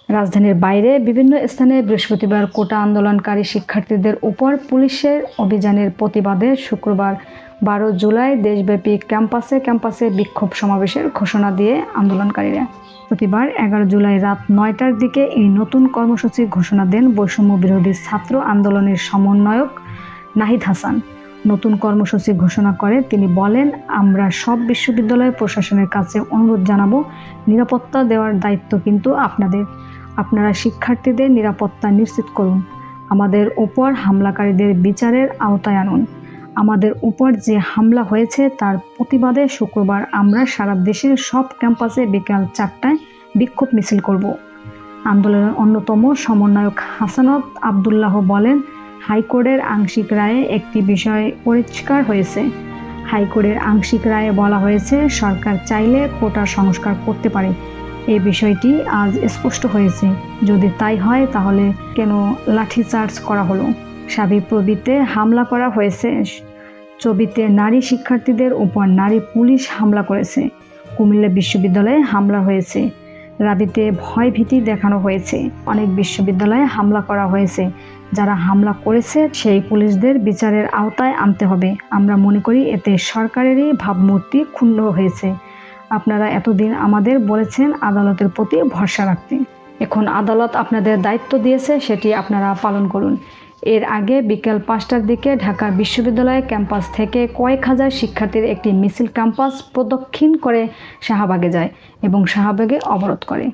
রাজধানীর বাইরে বিভিন্ন স্থানে বৃহস্পতিবার কোটা আন্দোলনকারী শিক্ষার্থীদের উপর পুলিশের অভিযানের প্রতিবাদে শুক্রবার 12 জুলাই দেশব্যাপী ক্যাম্পাসে ক্যাম্পাসে বিক্ষোভ সমাবেশের ঘোষণা দিয়ে আন্দোলনকারীরা। প্রতিবার 11 জুলাই রাত 9টার দিকে এই নতুন কর্মসূচি ঘোষণা দেন বৈষম্য বিরোধী ছাত্র আন্দোলনের সমন্বয়ক নাহিদ হাসান। নতুন কর্মসূচি ঘোষণা করে তিনি বলেন, আমরা সব বিশ্ববিদ্যালয় প্রশাসনের কাছে অনুরোধ জানাবো, নিরাপত্তা দেওয়ার দায়িত্ব কিন্তু আপনাদের। আপনারা শিক্ষার্থীদের নিরাপত্তা নিশ্চিত করুন। আমাদের উপর হামলাকারীদের বিচারের আওতায় আনুন। আমাদের উপর যে হামলা হয়েছে তার প্রতিবাদে শুক্রবার আমরা সারা দেশের সব ক্যাম্পাসে বিকাল 4টায় বিক্ষোভ মিছিল করব। আন্দোলনের অন্যতম সমন্বয়ক হাসানত আবদুল্লাহ বলেন, হাইকোর্টের আংশিক রায়ে একটি বিষয় পরিষ্কার হয়েছে। হাইকোর্টের আংশিক রায়ে বলা হয়েছে সরকার চাইলে কোটা সংস্কার করতে পারে। এই বিষয়টি আজ স্পষ্ট হয়েছে। যদি তাই হয় তাহলে কেন লাঠিচার্জ করা হলো? শাবিপ্রবিতে হামলা করা হয়েছে। চবিতে নারী শিক্ষার্থীদের উপর নারী পুলিশ হামলা করেছে। কুমিল্লা বিশ্ববিদ্যালয়ে হামলা হয়েছে। রাবিতে ভয়ভীতি দেখানো হয়েছে। অনেক বিশ্ববিদ্যালয়ে হামলা করা হয়েছে। যারা হামলা করেছে সেই পুলিশদের বিচারের আওতায় আনতে হবে। আমরা মনে করি এতে সরকারেরই ভাবমূর্তি ক্ষুণ্ণ হয়েছে। আপনারা এতদিন আমাদের বলেছেন আদালতের প্রতি ভরসা রাখতে। এখন আদালত আপনাদের দায়িত্ব দিয়েছে, সেটি আপনারা পালন করুন। এর আগে বিকেল 5টার দিকে ঢাকা বিশ্ববিদ্যালয় ক্যাম্পাস থেকে কয়েক হাজার শিক্ষার্থীর একটি মিছিল ক্যাম্পাস প্রদক্ষিণ করে শাহবাগে যায় এবং শাহবাগে অবরোধ করে।